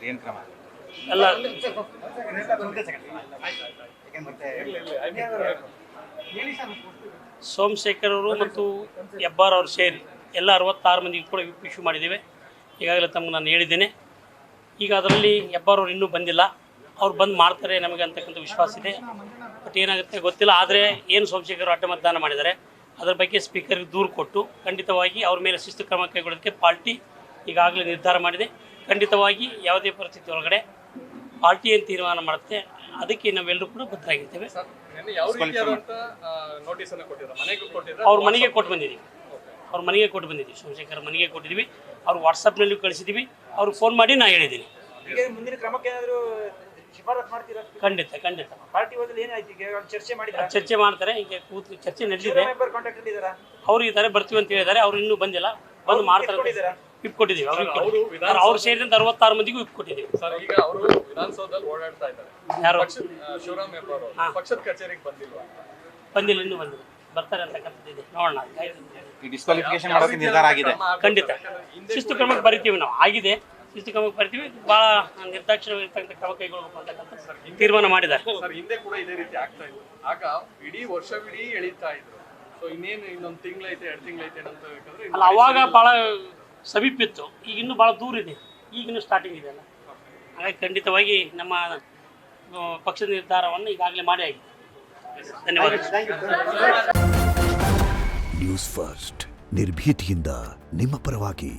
ಏನು ಕ್ರಮ ಎಲ್ಲ ಸೋಮಶೇಖರ್ ಅವರು ಮತ್ತು ಹೆಬ್ಬಾರ್ ಅವರು ಸೇರಿ ಎಲ್ಲ 66 ಮಂದಿಗೆ ಕೂಡ ವಿಪ್ ಇಶ್ಯೂ ಮಾಡಿದ್ದೇವೆ. ಈಗಾಗಲೇ ತಮಗೆ ನಾನು ಹೇಳಿದ್ದೇನೆ. ಈಗ ಅದರಲ್ಲಿ ಹೆಬ್ಬಾರ್ ಅವರು ಇನ್ನೂ ಬಂದಿಲ್ಲ. ಅವ್ರು ಬಂದು ಮಾಡ್ತಾರೆ ನಮಗೆ ಅಂತಕ್ಕಂಥ ವಿಶ್ವಾಸ ಇದೆ. ಬಟ್ ಏನಾಗುತ್ತೆ ಗೊತ್ತಿಲ್ಲ. ಆದರೆ ಏನು ಸೋಮಶೇಖರ್ ಅಡ್ಡ ಮತದಾನ ಮಾಡಿದ್ದಾರೆ ಅದರ ಬಗ್ಗೆ ಸ್ಪೀಕರ್ಗೆ ದೂರು ಕೊಟ್ಟು ಖಂಡಿತವಾಗಿ ಅವ್ರ ಮೇಲೆ ಶಿಸ್ತು ಕ್ರಮ ಕೈಗೊಳ್ಳೋದಕ್ಕೆ ಪಾರ್ಟಿ ಈಗಾಗಲೇ ನಿರ್ಧಾರ ಮಾಡಿದೆ. ಖಂಡಿತವಾಗಿ ಯಾವುದೇ ಪರಿಸ್ಥಿತಿ ಒಳಗಡೆ ಪಾರ್ಟಿ ಏನು ತೀರ್ಮಾನ ಮಾಡುತ್ತೆ ಅದಕ್ಕೆ ನಾವೆಲ್ಲರೂ ಕೂಡ ಬದ್ಧರಾಗಿರ್ತೇವೆ. ಅವ್ರ ಮನೆಗೆ ಕೊಟ್ಟು ಬಂದಿದ್ದೀವಿ. ಸೋಮಶೇಖರ್ ಮನೆಗೆ ಕೊಟ್ಟಿದ್ದೀವಿ. ಅವ್ರು ವಾಟ್ಸಪ್ನಲ್ಲೂ ಕಳಿಸಿದ್ದೀವಿ. ಅವ್ರು ಫೋನ್ ಮಾಡಿ ನಾನು ಹೇಳಿದ್ದೀನಿ. ಮುಂದಿನ ಕ್ರಮಕ್ಕೆ ಏನಾದರೂ ಶಿಫಾರಸು ಮಾಡ್ತೀರಾ? ಖಂಡಿತ ಪಾರ್ಟಿ ಹೋದಲ್ಲಿ ಏನಾಯ್ತು? ಈಗ ಚರ್ಚೆ ಮಾಡಿದ್ರೆ ಚರ್ಚೆ ಮಾಡ್ತಾರೆ. ಈಗ ಕೂತು ಚರ್ಚೆ ನಡೆದಿದೆ. ಕಾಂಟ್ಯಾಕ್ಟ್ ಇದ್ದಾರಾ? ಅವ್ರು ಈ ಥರ ಬರ್ತೀವಿ ಅಂತ ಹೇಳಿದ್ದಾರೆ. ಅವ್ರು ಇನ್ನೂ ಬಂದಿಲ್ಲ. ಬಂದು ಮಾಡ್ತಾರೆ. ವಿಪ್ ಕೊಟ್ಟಿದ್ದೀವಿ. ಅವ್ರು ಸೇರಿದಂತೆ 66 ಮಂದಿಗೂ ವಿಪ್ ಕೊಟ್ಟಿದ್ದೀವಿ. ಸರ್, ಈಗ ಅವರು ವಿಧಾನಸೌಧದಲ್ಲಿ ಓಡಾಡ್ತಾ ಇದ್ದಾರೆ. ಯಾರು? ಶಿವರಾಮ್ ಹೆಬ್ಬಾರ್ ಅವರು ಪಕ್ಷದ ಕಚೇರಿಗೆ ಬಂದಿಲ್ವಾ? ಬಂದಿಲ್ಲ, ಇನ್ನೂ ಬಂದಿಲ್ಲ. ಬರ್ತಾರೆ ಅಂತಕ್ಕಂಥದ್ದಿದೆ. ನೋಡೋಣ. ಡಿಸ್ಕ್ವಾಲಿಫಿಕೇಶನ್ ಮಾಡೋಕೆ ನಿರ್ಧಾರ ಆಗಿದೆ. ಖಂಡಿತ ಶಿಸ್ತು ಕ್ರಮಕ್ಕೆ ಬರಿತೀವಿ. ನಾವು ಆಗಿದೆ ಶಿಸ್ತು ಕ್ರಮಕ್ಕೆ ಬರಿತೀವಿ. ಭಾಳ ನಿರ್ದಾಕ್ಷಿಣ್ಯವಾಗಿರ್ತಕ್ಕಂಥ ಕ್ರಮ ಕೈಗೊಳ್ಳಬೇಕು ಅಂತಕ್ಕಂಥ ತೀರ್ಮಾನ ಮಾಡಿದ್ದಾರೆ. ಸರ್, ಹಿಂದೆ ಕೂಡ ಇದೇ ರೀತಿ ಆಗ್ತಾ ಇತ್ತು. ಆಗ ಇಡೀ ವರ್ಷವಿಡೀ ಎಳೀತಾ ಇದ್ರು. ಸೊ ಇನ್ನೇನು ಇನ್ನೊಂದು ತಿಂಗಳೈತೆ 2 ತಿಂಗಳೈತೆ ಅಂತ ಬೇಕಾದ್ರೆ ಅಲ್ಲ, ಅವಾಗ ಭಾಳ ಸಮೀಪಿತ್ತು. ಈಗ ಇನ್ನೂ ಭಾಳ ದೂರ ಇದೆ. ಈಗಿನ್ನೂ ಸ್ಟಾರ್ಟಿಂಗ್ ಇದೆ ಅಲ್ಲ. ಹಾಗಾಗಿ ಖಂಡಿತವಾಗಿ ನಮ್ಮ ಪಕ್ಷದ ನಿರ್ಧಾರವನ್ನು ಈಗಾಗಲೇ ಮಾಡಿ ಆಗಿದೆ. ಧನ್ಯವಾದ. ನ್ಯೂಸ್ ಫಸ್ಟ್ ನಿರ್ಭೀತಿಯಿಂದ ನಿಮ್ಮ ಪರವಾಗಿ.